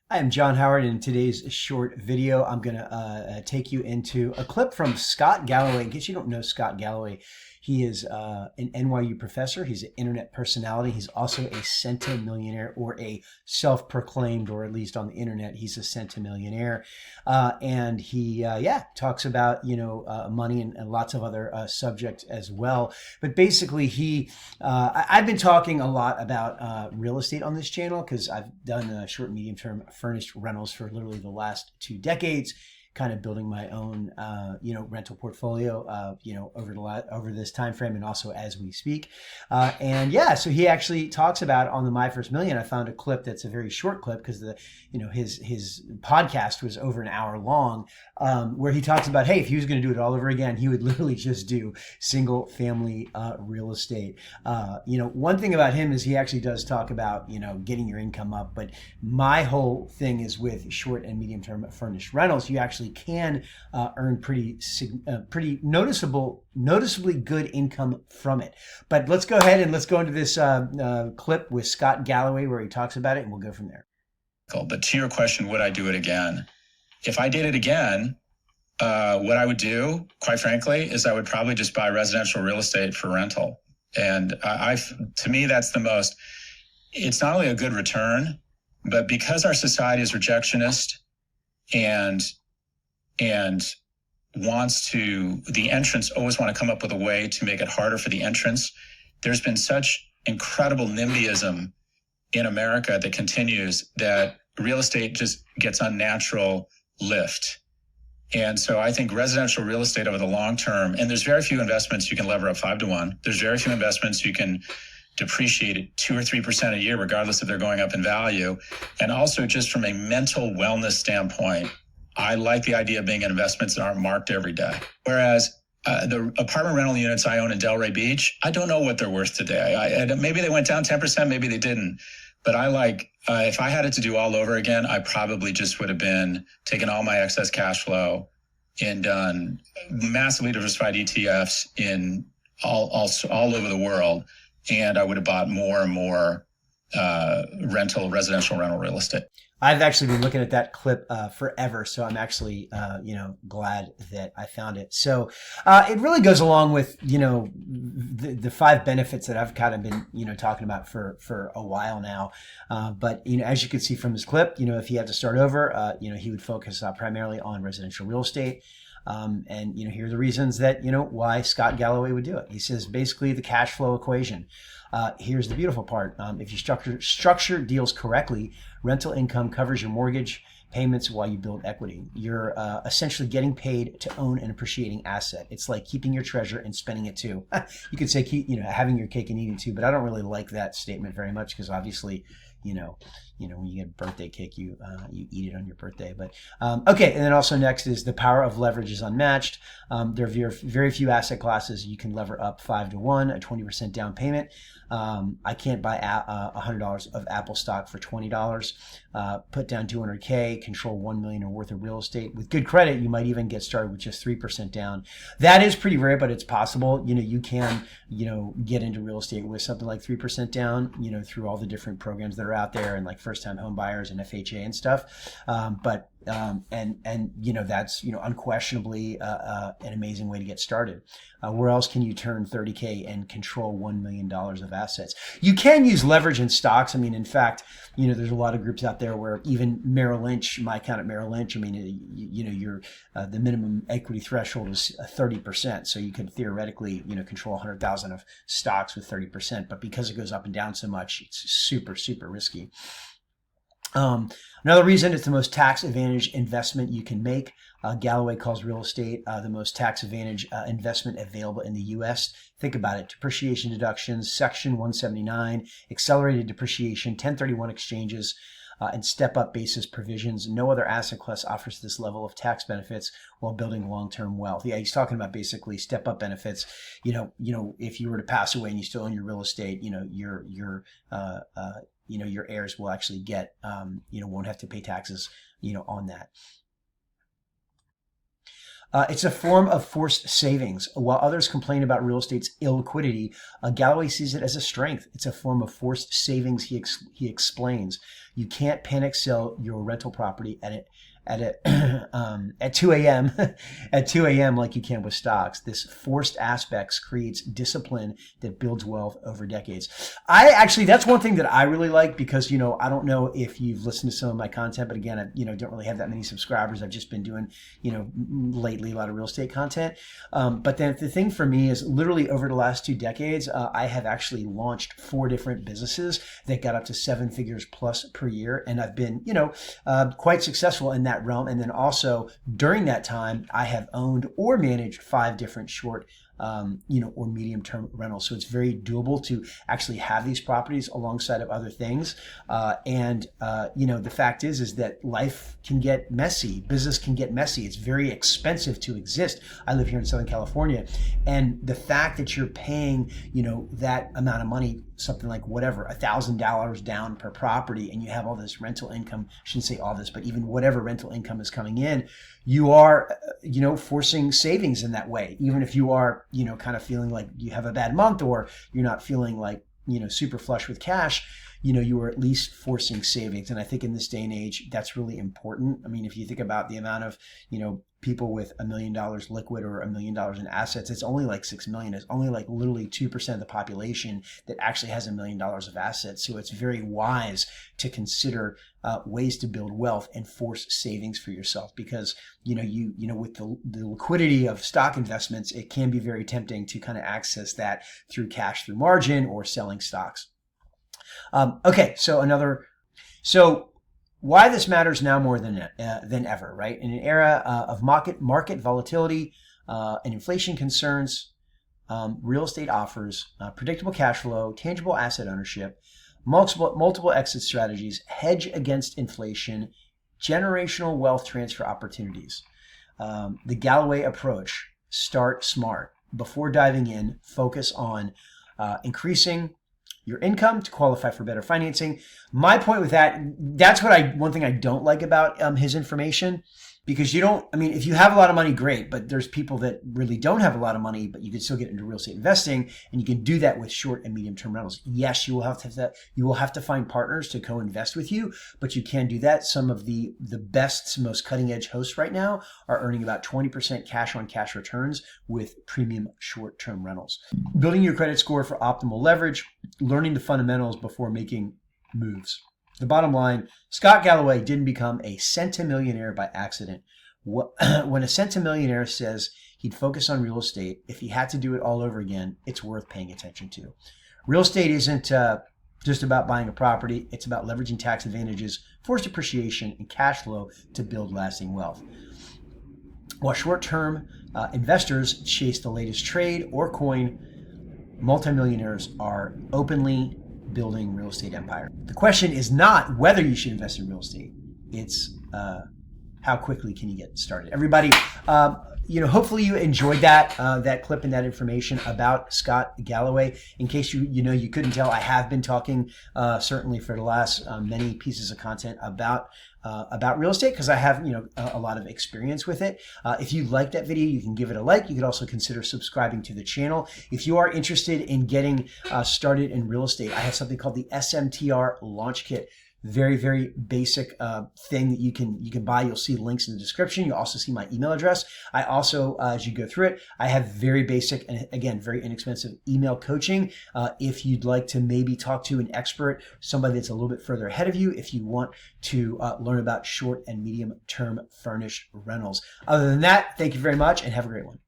I'm John Howard. In today's short video, I'm going to take you into a clip from Scott Galloway. In case you don't know Scott Galloway, he is an NYU professor. He's an internet personality. He's also a centimillionaire, or a self-proclaimed, or at least on the internet, he's a centimillionaire. And he, talks about, money and lots of other subjects as well. But basically, I've been talking a lot about real estate on this channel because I've done short, medium term furnished rentals for literally the last 2 decades, kind of building my own, rental portfolio, over this time frame and also as we speak. So he actually talks about on the My First Million. I found a clip that's a very short clip because his podcast was over an hour long, where he talks about, hey, if he was going to do it all over again, he would literally just do single family real estate. One thing about him is he actually does talk about, getting your income up. But my whole thing is with short and medium term furnished rentals, you actually can earn pretty noticeably good income from it. But let's go ahead and let's go into this clip with Scott Galloway where he talks about it, and we'll go from there. But to your question, would I do it again? If I did it again, what I would do, quite frankly, is I would probably just buy residential real estate for rental. And to me, that's it's not only a good return, but because our society is rejectionist and the entrants always want to come up with a way to make it harder for the entrants. There's been such incredible NIMBYism in America that continues, that real estate just gets unnatural lift. And so I think residential real estate over the long term, and there's very few investments you can lever up 5 to 1. There's very few investments you can depreciate at 2 or 3% a year, regardless if they're going up in value. And also just from a mental wellness standpoint, I like the idea of being in investments that aren't marked every day. Whereas the apartment rental units I own in Delray Beach, I don't know what they're worth today. Maybe they went down 10%, maybe they didn't. But if I had it to do all over again, I probably just would have been taking all my excess cash flow and done massively diversified ETFs in all over the world. And I would have bought more and more residential rental real estate. I've actually been looking at that clip forever, so I'm actually, glad that I found it. So it really goes along with, the 5 benefits that I've kind of been, talking about for a while now. But as you can see from this clip, if he had to start over, he would focus primarily on residential real estate. Here are the reasons that, why Scott Galloway would do it. He says basically the cash flow equation. Here's the beautiful part. If you structure deals correctly, rental income covers your mortgage payments while you build equity. You're essentially getting paid to own an appreciating asset. It's like keeping your treasure and spending it too. You could say, having your cake and eating too, but I don't really like that statement very much because obviously, when you get a birthday cake, you eat it on your birthday. But okay, and then also next is the power of leverage is unmatched. There are very few asset classes you can lever up 5 to 1, a 20% down payment. I can't buy $100 of Apple stock for $20. Put down $200K, control $1 million worth of real estate. With good credit, you might even get started with just 3% down. That is pretty rare, but it's possible. You can, get into real estate with something like 3% down, through all the different programs that are out there, and like first-time home buyers and FHA and stuff. That's unquestionably an amazing way to get started. Where else can you turn 30K and control $1 million of assets? You can use leverage in stocks. In fact, there's a lot of groups out there where even Merrill Lynch, my account at Merrill Lynch, your the minimum equity threshold is 30%. So you could theoretically, control 100,000 of stocks with 30%. But because it goes up and down so much, it's super, super risky. Another reason, it's the most tax advantage investment you can make. Galloway calls real estate the most tax advantage investment available in the U.S. Think about it. Depreciation deductions, Section 179, accelerated depreciation, 1031 exchanges, and step-up basis provisions. No other asset class offers this level of tax benefits while building long-term wealth. Yeah, he's talking about basically step-up benefits. If you were to pass away and you still own your real estate, your heirs will actually get, won't have to pay taxes, on that. It's a form of forced savings. While others complain about real estate's illiquidity, Galloway sees it as a strength. It's a form of forced savings, he explains. You can't panic sell your rental property at 2 a.m. at 2 a.m. like you can with stocks. This forced aspects creates discipline that builds wealth over decades. That's one thing that I really like because, I don't know if you've listened to some of my content, but again, I, don't really have that many subscribers. I've just been doing, lately a lot of real estate content. But then the thing for me is literally over the last 2 decades, I have actually launched 4 different businesses that got up to 7 figures plus per year. And I've been, quite successful in that realm. And then also during that time, I have owned or managed 5 different short or medium term rentals. So it's very doable to actually have these properties alongside of other things. The fact is that life can get messy. Business can get messy. It's very expensive to exist. I live here in Southern California. And the fact that you're paying, that amount of money, something like whatever, $1,000 down per property, and you have all this rental income, I shouldn't say all this, but even whatever rental income is coming in, you are, forcing savings in that way. Even if you are, kind of feeling like you have a bad month or you're not feeling like, super flush with cash, you are at least forcing savings. And I think in this day and age, that's really important. I mean, if you think about the amount of, people with $1 million liquid or $1 million in assets, it's only like 6 million. It's only like literally 2% of the population that actually has $1 million of assets. So it's very wise to consider ways to build wealth and force savings for yourself because, with the liquidity of stock investments, it can be very tempting to kind of access that through cash, through margin or selling stocks. So why this matters now more than ever, right? In an era of market volatility and inflation concerns, real estate offers predictable cash flow, tangible asset ownership, multiple exit strategies, hedge against inflation, generational wealth transfer opportunities. The Galloway approach: start smart. Before diving in, focus on increasing your income to qualify for better financing. My point with that's one thing I don't like about his information, because if you have a lot of money, great, but there's people that really don't have a lot of money, but you can still get into real estate investing, and you can do that with short and medium term rentals. Yes, you will have to find partners to co-invest with you, but you can do that. Some of the best, most cutting edge hosts right now are earning about 20% cash on cash returns with premium short term rentals. Building your credit score for optimal leverage, learning the fundamentals before making moves. The bottom line: Scott Galloway didn't become a centimillionaire by accident. When a centimillionaire says he'd focus on real estate, if he had to do it all over again, it's worth paying attention to. Real estate isn't just about buying a property. It's about leveraging tax advantages, forced appreciation, and cash flow to build lasting wealth. While short-term investors chase the latest trade or coin, multimillionaires are openly building real estate empire. The question is not whether you should invest in real estate. It's how quickly can you get started. Everybody, hopefully you enjoyed that clip and that information about Scott Galloway. In case you couldn't tell, I have been talking certainly for the last many pieces of content about real estate because I have a lot of experience with it. If you liked that video, you can give it a like. You could also consider subscribing to the channel. If you are interested in getting started in real estate, I have something called the SMTR Launch Kit. Very, very basic thing that you can buy. You'll see links in the description. You'll also see my email address. I also, as you go through it, I have very basic and again, very inexpensive email coaching. If you'd like to maybe talk to an expert, somebody that's a little bit further ahead of you, if you want to learn about short and medium term furnished rentals. Other than that, thank you very much and have a great one.